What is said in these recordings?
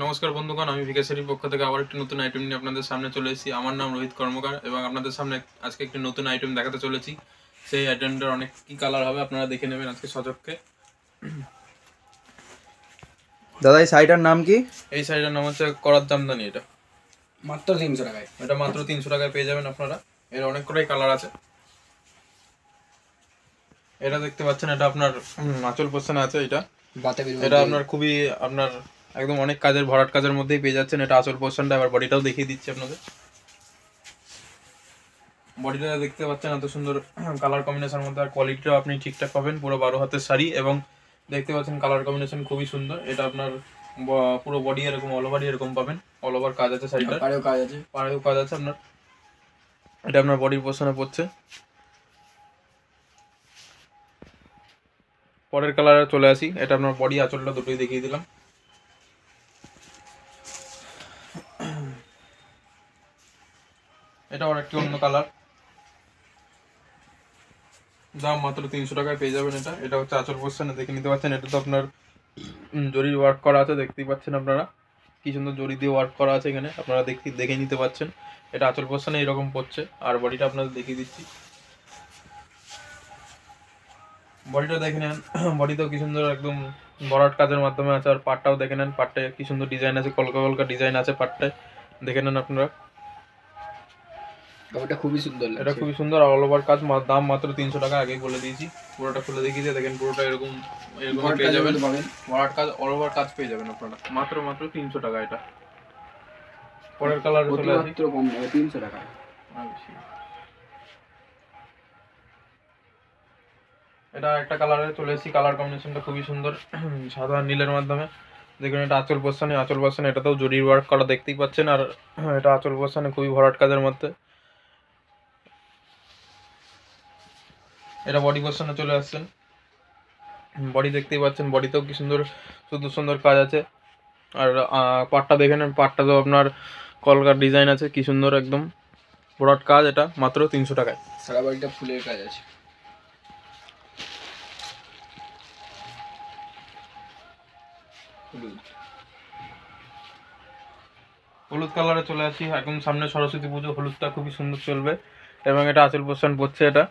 নমস্কার বন্ধুগণ, আমি বিকাশের পক্ষ থেকে আবার একটি নতুন আইটেম নিয়ে আপনাদের সামনে চলে এসেছি। আমার নাম রোহিত কর্মকার এবং আপনাদের সামনে আজকে একটি নতুন আইটেম দেখাতে চলেছি। সেই আইটেমটার অনেক কি কালার হবে আপনারা দেখে নেবেন আজকে সচক্ষে। দাদা এই শাড়িটার নাম কি? এই শাড়িটার নাম হচ্ছে করাত জামদানি। এটা মাত্র 300 টাকায়। এটা মাত্র 300 টাকায় পেয়ে যাবেন আপনারা। এর অনেক কটাই কালার আছে। এটা দেখতে পাচ্ছেন, এটা আপনার আঁচল পোর্শনে আছে। এটা আপনার খুবই আপনার একদম অনেক কাজের ভরাট কাজের মধ্যেই পেয়ে যাচ্ছেন। এটা আঁচল পোর্শনটা। এবার বডিটাও দেখিয়ে দিচ্ছি আপনাদের। বডিটা দেখতে পাচ্ছেন এত সুন্দর কালার কম্বিনেশনের মধ্যে, আর কোয়ালিটিটাও আপনি ঠিকঠাক পাবেন। পুরো 12 হাতের শাড়ি এবং দেখতে পাচ্ছেন কালার কম্বিনেশন খুবই সুন্দর। এটা আপনার পুরো বডি এরকম অল ওভারই এরকম পাবেন। অল ওভার কাজ আছে শাড়িটা, পাড়েও কাজ আছে। পাড়েও কাজ আছে আপনার। এটা আপনার বডির পোর্শনে পড়ছে। পরের কালারে চলে আসি। এটা আপনার বডি আঁচলটা দুটোই দেখিয়ে দিলাম। এটা আরেকটি অন্য কালার। দাম মাত্র 300 টাকায় পেয়ে যাবেন। এটা হচ্ছে আঁচল পোর্শনে, দেখে নিতে পাচ্ছেন। এটা তো আপনার জরির ওয়ার্ক করা আছে, দেখতেই পাচ্ছেন আপনারা কি সুন্দর জরি দিয়ে ওয়ার্ক করা আছে এখানে, আপনারা দেখে নিতে পাচ্ছেন। এটা আঁচল পোর্শনে এরকম পড়ছে। আর বডিটা আপনাদের দেখিয়ে দিচ্ছি। বডিটা দেখে নেন, বডিতেও কি সুন্দর একদম ভরাট কাজের মাধ্যমে আছে। আর পাটটাও দেখে নেন, পাটটায় কি সুন্দর ডিজাইন আছে, কলকা কলকা ডিজাইন আছে পাটটায়, দেখে নেন আপনারা। এটা খুবই সুন্দর লাগছে। এটা খুবই সুন্দর। অল ওভার কাজ, দাম মাত্র 300 টাকা। আগেই বলে দিয়েছি। পুরোটা খুলে দেখিয়ে দিয়ে দেখেন, পুরোটা এরকম পেয়ে যাবেন। ভরাট কাজ, অল ওভার কাজ পেয়ে যাবেন আপনারা মাত্র 300 টাকা। এটা পরের কালারে চলে আসি। মাত্র কম দামে 300 টাকা। এটা একটা কালারে চলে এসেছি। কালার কম্বিনেশনটা খুবই সুন্দর, সাদা নীলের মাধ্যমে। দেখুন এটা আঁচল পোর্শনে এটাতেও জরির ওয়ার্ক করা দেখতেই পাচ্ছেন। আর এটা আঁচল পোর্শনে খুবই ভরাট কাজের মধ্যে। এটা বডি পোর্শনে চলে আসছেন। বডি দেখতেই পাচ্ছেন, বডিতেও কি সুন্দর সুন্দর কাজ আছে। আর পাটটা দেখে নেন, পাটটাতেও আপনার কলকার ডিজাইন আছে, কি সুন্দর একদম ভরাট কাজ। এটা মাত্র 300 টাকায়। সারা বাড়িটা ফুলের কাজ আছে। হলুদ কালারে চলে আসি। এখন সামনে সরস্বতী পুজো, হলুদটা খুবই সুন্দর চলবে। এবং এটা আঁচল পোর্শন পড়ছে। এটা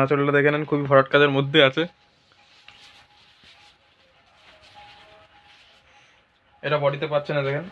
আঁচলটা দেখে নেন, খুবই ভরাট কাজের মধ্যে আছে। এটা বডিতে পাচ্ছে না, দেখেন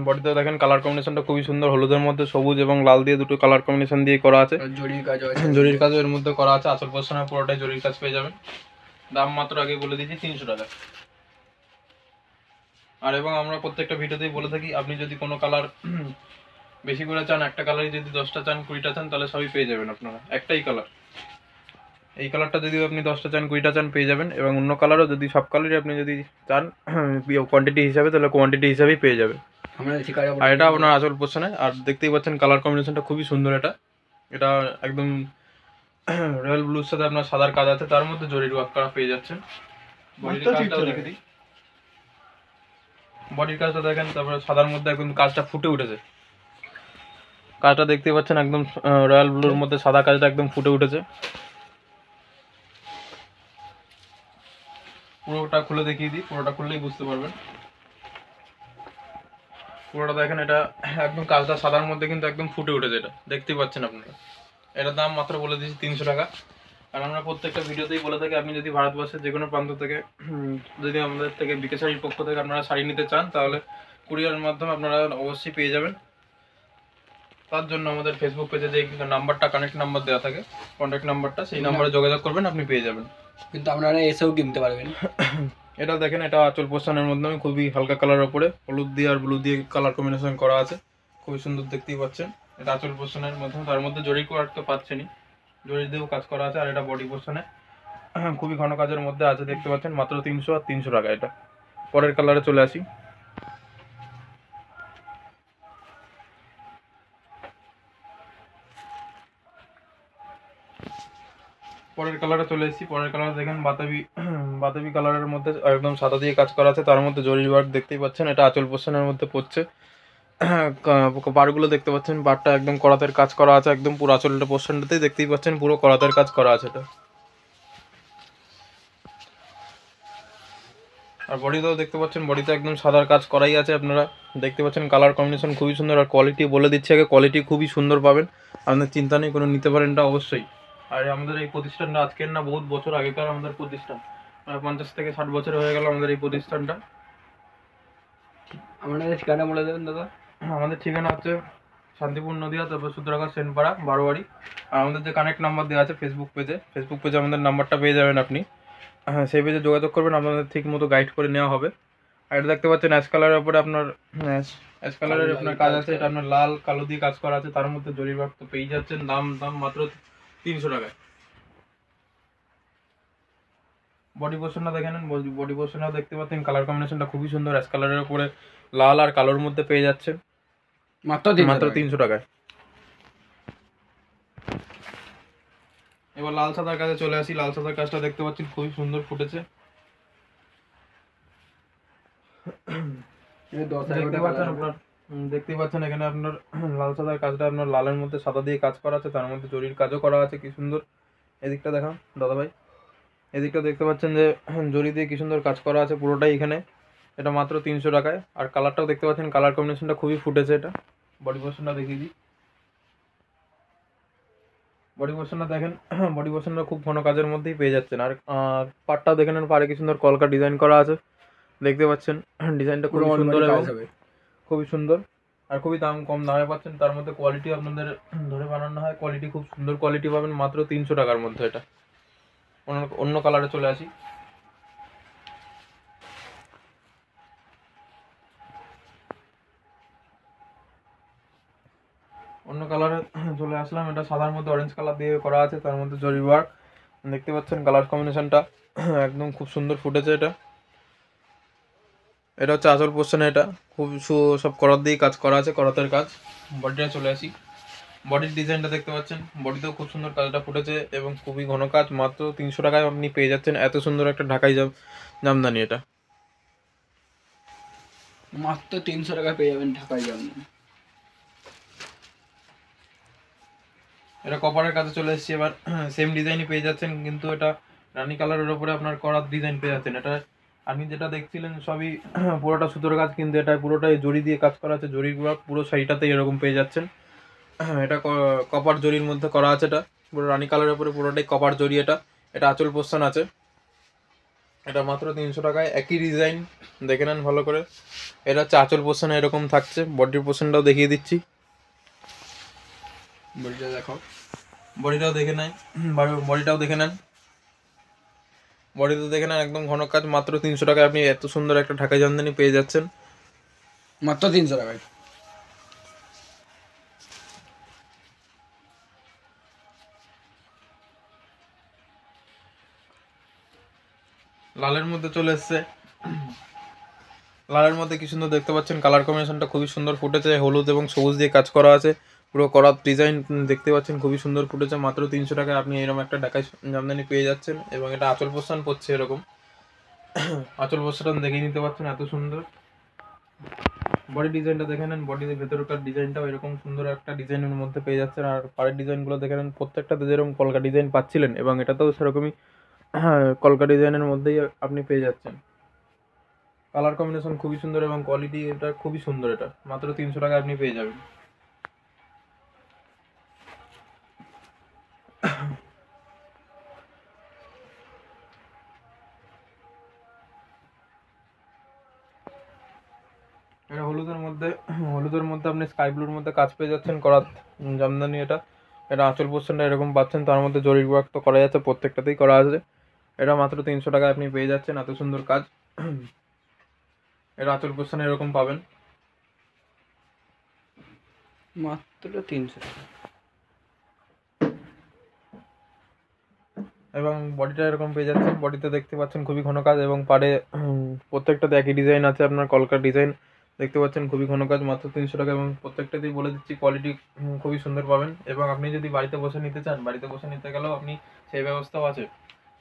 বডিতেও দেখেন কালার কম্বিনেশনটা খুবই সুন্দর। হলুদের মধ্যে সবুজ এবং লাল দিয়ে দুটো কালার কম্বিনেশন দিয়ে করা আছে। জরির কাজও এর মধ্যে করা আছে। আঁচল পোর্শনে পুরোটাই জরির কাজ পেয়ে যাবেন। দাম মাত্র আগে বলে দিয়েছি 300 টাকা। আর এবং আমরা প্রত্যেকটা ভিডিওতেই বলে থাকি, আপনি যদি কোনো কালার বেশি করে চান, একটা কালারই যদি 10টা চান 20টা চান, তাহলে সবই পেয়ে যাবেন আপনারা। একটাই কালার, এই কালারটা যদি আপনি 10টা চান 20টা চান পেয়ে যাবেন। এবং অন্য কালারও যদি সব কালারই আপনি যদি চান কোয়ান্টিটি হিসাবে, তাহলে কোয়ান্টিটি হিসাবেই পেয়ে যাবে। আর এটা আপনার আঁচল পোর্শনে। আর দেখতেই পাচ্ছেন কালার কম্বিনেশনটা খুবই সুন্দর। এটা একদম রয়্যাল ব্লুর সাথে আপনার সাদার কাজ আছে, তার মধ্যে জরির ওয়ার্ক করা পেয়ে যাচ্ছেন। বডির কাজটাও দেখে দিই। বডির কাজটা দেখেন, তারপরে সাদার মধ্যে একদম কাজটা ফুটে উঠেছে। কাজটা দেখতে পাচ্ছেন একদম রয়্যাল ব্লুর মধ্যে সাদা কাজটা একদম ফুটে উঠেছে। পুরোটা খুলে দেখিয়ে দিই, পুরোটা খুললেই বুঝতে পারবেন। পুরোটা দেখেন, এটা একদম কাজটা সাদার মধ্যে কিন্তু একদম ফুটে উঠেছে। এটা দেখতেই পাচ্ছেন আপনারা। এটার দাম মাত্র বলে দিয়েছি 300 টাকা। আর আমরা প্রত্যেকটা ভিডিওতেই বলে থাকি, আপনি যদি ভারতবর্ষের যে কোনো প্রান্ত থেকে যদি আমাদের থেকে বিকে শাড়ির পক্ষ থেকে আপনারা শাড়ি নিতে চান, তাহলে কুরিয়ারের মাধ্যমে আপনারা অবশ্যই পেয়ে যাবেন। তার জন্য আমাদের ফেসবুক পেজে যে নাম্বারটা, কানেক্ট নাম্বার দেওয়া থাকে, কন্ট্যাক্ট নাম্বারটা, সেই নাম্বারে যোগাযোগ করবেন, আপনি পেয়ে যাবেন। কিন্তু আপনারা এসেও কিনতে পারবেন। এটা দেখেন, এটা আঁচল পোর্শনের মাধ্যমে খুবই হালকা কালার ওপরে হলুদ দিয়ে আর ব্লু দিয়ে কালার কম্বিনেশন করা আছে, খুবই সুন্দর দেখতেই পাচ্ছেন। এটা আঁচল পোর্শনের মাধ্যমে, তার মধ্যে জরি ওয়ার্ক তো পাচ্ছেনই, জরি দিয়েও কাজ করা আছে। আর এটা বডি পোর্শনে খুবই ঘন কাজের মধ্যে আছে, দেখতে পাচ্ছেন। মাত্র 300 আর 300 টাকা এটা। পরের কালারে চলে আসি। পরের কালারে চলে এসেছি। পরের কালার দেখেন বাতাবি কালারের মধ্যে একদম সাদা দিয়ে কাজ করা আছে, তার মধ্যে জরি ওয়ার্ক দেখতেই পাচ্ছেন। এটা আঁচল পোর্শনের মধ্যে পড়ছে। পাড়গুলো দেখতে পাচ্ছেন, পাড়টা একদম করাতের কাজ করা আছে, একদম পুরো আঁচলটা পোর্শনটাতেই দেখতেই পাচ্ছেন পুরো করাতের কাজ করা আছে এটা। আর বডিতেও দেখতে পাচ্ছেন, বডিতে একদম সাদার কাজ করাই আছে। আপনারা দেখতে পাচ্ছেন কালার কম্বিনেশন খুবই সুন্দর। আর কোয়ালিটি বলে দিচ্ছি আগে, কোয়ালিটি খুবই সুন্দর পাবেন, আপনাদের চিন্তা নেই, কোনো নিতে পারেন এটা অবশ্যই। আর আমাদের এই প্রতিষ্ঠানটা আজকের না, বহুত বছর আগেকার আমাদের প্রতিষ্ঠান, 50 থেকে 60 বছর হয়ে গেল আমাদের এই প্রতিষ্ঠানটা। আপনাদের ঠিকানা বলে দেবেন দাদা। আমাদের ঠিকানা হচ্ছে শান্তিপুর নদিয়া, তারপর সূত্রাঘাট সেনপাড়া বারোয়ারি। আর আমাদের যে কানেক্ট নাম্বার দেওয়া আছে ফেসবুক পেজে আমাদের নাম্বারটা পেয়ে যাবেন আপনি। হ্যাঁ, সেই পেজে যোগাযোগ করবেন, আপনাদের ঠিক মতো গাইড করে নেওয়া হবে। আর এটা দেখতে পাচ্ছেন অ্যাশ কালারের উপরে আপনার অ্যাশ কালারের আপনার কাজ আছে, এটা আপনার লাল কালো দিয়ে কাজ করা আছে, তার মধ্যে জরির ভাগ তো পেয়ে যাচ্ছেন। দাম মাত্র 300 টাকায়। বডি পোর্শনটা দেখে নেন, বডি পোর্শনটাও দেখতে পাচ্ছেন কালার কম্বিনেশনটা খুবই সুন্দর, অ্যাশ কালারের উপরে লাল আর কালোর মধ্যে পেয়ে যাচ্ছেন মাত্র 300 টাকায়। এবার লাল সাদার কাছে চলে আসি। লাল সাদার কাজটা দেখতে পাচ্ছেন খুবই সুন্দর ফুটেছে। দেখতে পাচ্ছেন এখানে আপনার লাল সাদার কাজটা, আপনার লালের মধ্যে সাদা দিয়ে কাজ করা আছে, তার মধ্যে জরির কাজও করা আছে কি সুন্দর। এদিকটা দেখান দাদা ভাই, এদিকটা দেখতে পাচ্ছেন যে জরি দিয়ে কি সুন্দর কাজ করা আছে পুরোটাই এখানে। এটা মাত্র 300 টাকায়। আর কালারটাও দেখতে পাচ্ছেন, কালার কম্বিনেশনটা খুবই ফুটেছে। এটা বডি পোর্শনটা দেখিয়ে দিই। বডি পোর্শনটা দেখেন, বডি পোর্শনটা খুব ঘন কাজের মধ্যেই পেয়ে যাচ্ছেন। আর পাটটাও দেখে নেন, পাড়ে কি সুন্দর কলকা ডিজাইন করা আছে, দেখতে পাচ্ছেন ডিজাইনটা খুবই সুন্দর এবং খুবই সুন্দর। আর খুবই কম দামে পাচ্ছেন, তার মধ্যে কোয়ালিটি আপনাদের ধরে বানানো হয়, কোয়ালিটি খুব সুন্দর কোয়ালিটি পাবেন মাত্র 300 টাকার মধ্যে। এটা অন্য কালারে চলে আসি। অন্য কালারে চলে আসলাম। এটা সাদার মধ্যে অরেঞ্জ কালার দিয়ে করা আছে, তার মধ্যে জরি ওয়ার্ক দেখতে পাচ্ছেন। কালার কম্বিনেশনটা একদম খুব সুন্দর ফুটেছে। এটা হচ্ছে আঁচল পোর্শনে, এটা খুব সব করাত দিয়ে কাজ করা আছে, করাতের কাজ। বডিটা চলে আসি। বডির ডিজাইনটা দেখতে পাচ্ছেন, বডিতেও খুব সুন্দর কাজটা ফুটেছে এবং খুবই ঘন কাজ। মাত্র 300 টাকায় আপনি পেয়ে যাচ্ছেন এত সুন্দর একটা ঢাকাই জামদানি। এটা মাত্র 300 টাকা পেয়ে যাবেন ঢাকাই জামদানি। এটা কপারের কাছে চলে এসেছি। এবার সেম ডিজাইনই পেয়ে যাচ্ছেন, কিন্তু এটা রানী কালারের উপরে আপনার করাত ডিজাইন পেয়ে যাচ্ছেন। এটা আপনি যেটা দেখছিলেন সবই পুরোটা সুতোর কাজ, কিন্তু এটা পুরোটাই জরি দিয়ে কাজ করা আছে। জরিগুলো পুরো শাড়িটাতেই এরকম পেয়ে যাচ্ছেন। এটা কপার জরির মধ্যে করা আছে। এটা পুরো রানী কালারের উপরে পুরোটাই কপার জরি। এটা আঁচল পোর্শন আছে। এটা মাত্র 300 টাকায়। একই ডিজাইন দেখে নেন ভালো করে। এটা হচ্ছে আঁচল পোর্শনে এরকম থাকছে। বডির পোর্শনটাও দেখিয়ে দিচ্ছি, বডিটা দেখো, বডিটাও দেখে নেন, বডিটাও দেখে নেন, বডিতে দেখে নেন একদম ঘন কাজ। মাত্র 300 টাকায় আপনি এত সুন্দর একটা ঢাকাই জামদানি পেয়ে যাচ্ছেন মাত্র 300 টাকায়। লালের মধ্যে চলে এসছে। লালের মধ্যে কি সুন্দর দেখতে পাচ্ছেন, কালার কম্বিনেশনটা খুবই সুন্দর ফুটেছে। হলুদ এবং সবুজ দিয়ে কাজ করা আছে, পুরো করাত ডিজাইন দেখতে পাচ্ছেন, খুবই সুন্দর ফুটেছে। মাত্র 300 টাকায় আপনি এরকম একটা ঢাকাই জামদানি পেয়ে যাচ্ছেন। এবং এটা আঁচল পোর্শন পড়ছে এরকম। আঁচল পোর্শন দেখে নিতে পারছেন এত সুন্দর। বডি ডিজাইনটা দেখে নেন, বডির ভেতরকার ডিজাইনটাও এরকম সুন্দর একটা ডিজাইনের মধ্যে পেয়ে যাচ্ছেন। আর পাড়ের ডিজাইনগুলো দেখে নেন, প্রত্যেকটাতে যেরকম কলকা ডিজাইন পাচ্ছিলেন এবং এটাতেও সেরকমই কলকা ডিজাইনের মধ্যেই আপনি পেয়ে যাচ্ছেন। কালার কম্বিনেশন খুবই সুন্দর এবং কোয়ালিটি এটা খুবই সুন্দর। এটা মাত্র 300 টাকায় আপনি পেয়ে যাবেন। এটা হলুদের মধ্যে আপনি স্কাই ব্লুর মধ্যে কাজ পেয়ে যাচ্ছেন, করাত জামদানি। এটা আঁচল পোর্শনটা এরকম পাচ্ছেন, তার মধ্যে জরির ওয়ার্ক তো করা যাচ্ছে, প্রত্যেকটাতেই করা আছে। এটা মাত্র 300 টাকায় আপনি পেয়ে যাচ্ছেন এত সুন্দর কাজ। এটা আঁচল পোর্শনে এরকম পাবেন মাত্র 300 টাকা। এবং বডিটা এরকম পেয়ে যাচ্ছেন। বডিতে দেখতে পাচ্ছেন খুবই ঘন কাজ এবং পাড়ে প্রত্যেকটাতে একই ডিজাইন আছে, আপনার কলকার ডিজাইন দেখতে পাচ্ছেন, খুবই ঘন কাজ। মাত্র 300 টাকা এবং প্রত্যেকটাতেই বলে দিচ্ছি কোয়ালিটি খুবই সুন্দর পাবেন। এবং আপনি যদি বাড়িতে বসে নিতে চান, বাড়িতে বসে নিতে গেলেও আপনি সেই ব্যবস্থাও আছে।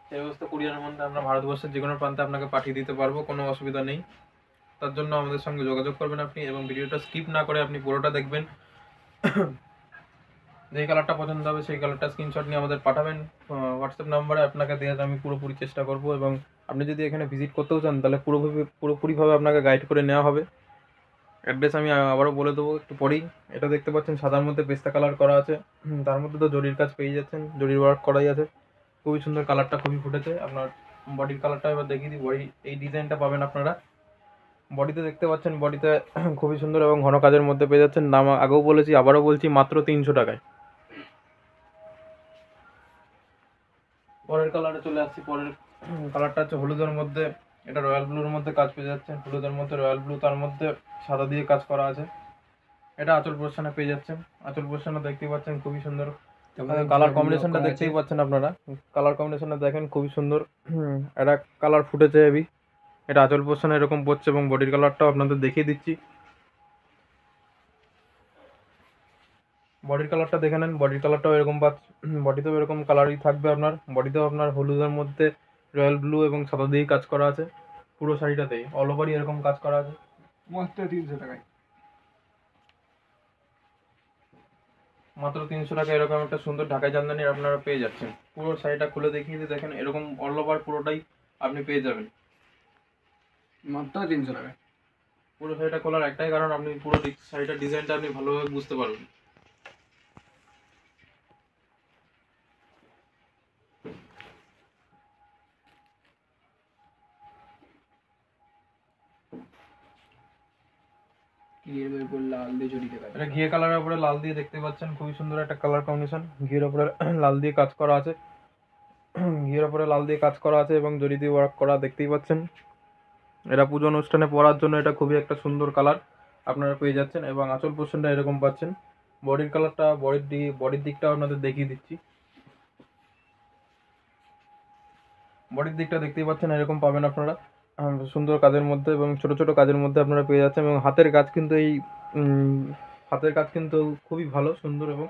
সেই ব্যবস্থা কুরিয়ারের মধ্যে আমরা ভারতবর্ষের যে কোনো প্রান্তে আপনাকে পাঠিয়ে দিতে পারবো, কোনো অসুবিধা নেই। তার জন্য আমাদের সঙ্গে যোগাযোগ করবেন আপনি এবং ভিডিওটা স্কিপ না করে আপনি পুরোটা দেখবেন। যেই কালারটা পছন্দ হবে সেই কালারটা স্ক্রিনশট নিয়ে আমাদের পাঠাবেন হোয়াটসঅ্যাপ নাম্বারে। আপনাকে দেওয়ার আমি পুরোপুরি চেষ্টা করব এবং আপনি যদি এখানে ভিজিট করতেও চান তাহলে পুরোপুরিভাবে আপনাকে গাইড করে নেওয়া হবে। অ্যাড্রেস আমি আবারও বলে দেবো একটু পরেই। এটা দেখতে পাচ্ছেন সাদার মধ্যে পেস্তা কালার করা আছে, তার মধ্যে তো জরির কাজ পেয়ে যাচ্ছেন, জরির ওয়ার্ক করাই আছে। খুবই সুন্দর, কালারটা খুবই ফুটেছে। আপনার বডির কালারটা এবার দেখিয়ে দিই। বডি এই ডিজাইনটা পাবেন আপনারা। বডিতে দেখতে পাচ্ছেন, বডিতে খুবই সুন্দর এবং ঘন কাজের মধ্যে পেয়ে যাচ্ছেন। দাম আগেও বলেছি, আবারও বলছি, মাত্র 300 টাকায়। পরের কালারে চলে আসছি। পরের কালারটা হচ্ছে হলুদের মধ্যে, এটা রয়্যাল ব্লুর মধ্যে কাজ পেয়ে যাচ্ছেন। হলুদের মধ্যে রয়্যাল ব্লু, তার মধ্যে সাদা দিয়ে কাজ করা আছে। এটা আঁচল পোর্শনে পেয়ে যাচ্ছেন। আঁচল পোর্শনে দেখতেই পাচ্ছেন খুবই সুন্দর কালার কম্বিনেশনটা দেখতেই পাচ্ছেন আপনারা। কালার কম্বিনেশনটা দেখেন খুবই সুন্দর। এটা কালার ফুটেছে হেভি। এটা আঁচল পোর্শনে এরকম পড়ছে এবং বডির কালারটাও আপনাদের দেখিয়ে দিচ্ছি। বডির কালারটা দেখে নেন। বডির কালারটাও এরকম বডিতেও এরকম কালারই থাকবে আপনার। বডিতেও আপনার হলুদের মধ্যে রয়্যাল ব্লু এবং সাদা দিয়ে কাজ করা আছে। পুরো শাড়িটাতেই অল ওভারই এরকম কাজ করা আছে। মাত্র 300 টাকায়। মাত্র 300 টাকা এরকম একটা সুন্দর ঢাকাই জামদানির আপনারা পেয়ে যাচ্ছেন। পুরো শাড়িটা খুলে দেখিয়ে দিয়ে দেখেন, এরকম অল ওভার পুরোটাই আপনি পেয়ে যাবেন মাত্র 300 টাকায়। পুরো শাড়িটা খোলার একটাই কারণ, আপনি পুরো শাড়িটার ডিজাইনটা আপনি ভালোভাবে বুঝতে পারবেন। ঘিয়ের উপর লাল দিয়ে জড়িতে কাজ। এটা ঘিয়ে কালারের উপরে লাল দিয়ে দেখতে পাচ্ছেন, খুবই সুন্দর একটা কালার কম্বিনেশন। ঘিয়ের উপরে লাল দিয়ে কাজ করা আছে, ঘিয়ের উপরে লাল দিয়ে কাজ করা আছে এবং জরি দিয়ে ওয়ার্ক করা দেখতেই পাচ্ছেন। এটা পুজো অনুষ্ঠানে পরার জন্য এটা খুবই একটা সুন্দর কালার আপনারা পেয়ে যাচ্ছেন। এবং আঁচল পোর্শনটা এরকম পাচ্ছেন। বডির কালারটা, বডির দিকটা আপনাদের দেখিয়ে দিচ্ছি। বডির দিকটা দেখতেই পাচ্ছেন, এরকম পাবেন আপনারা সুন্দর কাজের মধ্যে এবং ছোট ছোট কাজের মধ্যে আপনারা পেয়ে যাচ্ছেন। এবং হাতের কাজ কিন্তু হাতের কাজ কিন্তু খুবই ভালো, সুন্দর। এবং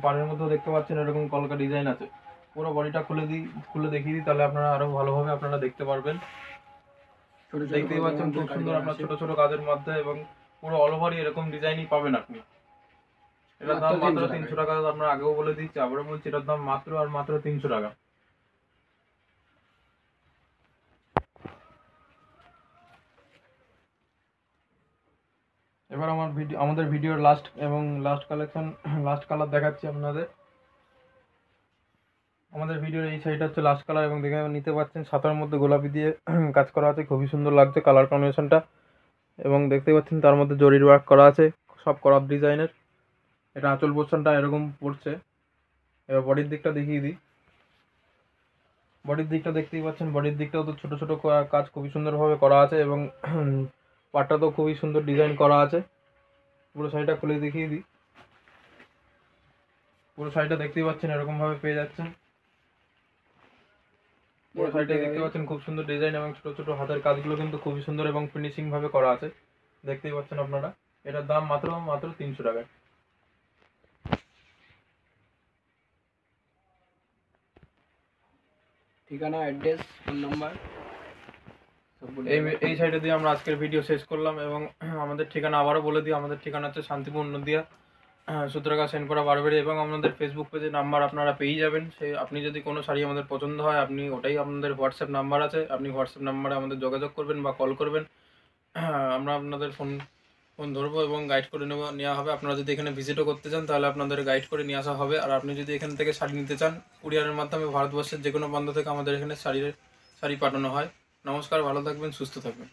পাড়ের মধ্যেও দেখতে পাচ্ছেন এরকম কলকা ডিজাইন আছে। পুরো বডিটা খুলে দেখিয়ে দিই, তাহলে আপনারা আরো ভালোভাবে আপনারা দেখতে পারবেন। দেখতেই পাচ্ছেন খুব সুন্দর আপনার ছোট ছোট কাজের মধ্যে এবং পুরো অল ওভারই এরকম ডিজাইনই পাবেন আপনি। এটার দাম মাত্র 300 টাকা। আমরা আগেও বলে দিচ্ছি, আবারও বলছি, এটার দাম মাত্র 300 টাকা। এবার আমাদের ভিডিওর লাস্ট কালার দেখাচ্ছি আপনাদের। আমাদের ভিডিওর এই সাইডটা হচ্ছে লাস্ট কালার এবং দেখে নিতে পাচ্ছেন সাদার মধ্যে গোলাপি দিয়ে কাজ করা আছে। খুবই সুন্দর লাগছে কালার কম্বিনেশনটা। এবং দেখতে পাচ্ছেন তার মধ্যে জরির ওয়ার্ক করা আছে, সব করাত ডিজাইনের। এটা আঁচল পোর্শনটা এরকম পড়ছে। এবার বডির দিকটা দেখিয়ে দিই। বডির দিকটা দেখতেই পাচ্ছেন, বডির দিকটাও তো ছোট ছোট কাজ খুবই সুন্দরভাবে করা আছে এবং পাটটাতেও খুবই সুন্দর ডিজাইন করা আছে। পুরো শাড়িটা খুলে দেখিয়ে দিই। পুরো শাড়িটা দেখতেই পাচ্ছেন এরকম ভাবে পেয়ে যাচ্ছেন। পুরো শাড়িটা দেখতে পাচ্ছেন খুব সুন্দর ডিজাইন এবং ছোট ছোট হাতের কাজগুলো কিন্তু খুবই সুন্দর এবং ফিনিশিং ভাবে করা আছে, দেখতেই পাচ্ছেন আপনারা। এটার দাম মাত্র 300 টাকায়। ঠিকানা, অ্যাড্রেস, ফোন নাম্বার এই সাইডে দিয়ে আমরা আজকের ভিডিও শেষ করলাম। এবং আমাদের ঠিকানা আবারও বলে দিই। আমাদের ঠিকানা হচ্ছে শান্তিপুর নদিয়া, সূত্রাগা সেনপাড়া বারবাড়ি। এবং আমাদের ফেসবুক পেজে নাম্বার আপনারা পেয়েই যাবেন। আপনি যদি কোনো শাড়ি আমাদের পছন্দ হয়, আপনি ওটাই আপনাদের হোয়াটসঅ্যাপ নাম্বার আছে, আপনি হোয়াটসঅ্যাপ নাম্বারে আমাদের যোগাযোগ করবেন বা কল করবেন। আমরা আপনাদের ফোন ধরবো এবং গাইড করে নেওয়া হবে। আপনারা যদি এখানে ভিজিটও করতে চান তাহলে আপনাদের গাইড করে নিয়ে আসা হবে। আর আপনি যদি এখান থেকে শাড়ি নিতে চান, কুরিয়ারের মাধ্যমে ভারতবর্ষের যে কোনো প্রান্ত থেকে আমাদের এখানে শাড়ি পাঠানো হয়। নমস্কার, ভালো থাকবেন, সুস্থ থাকবেন।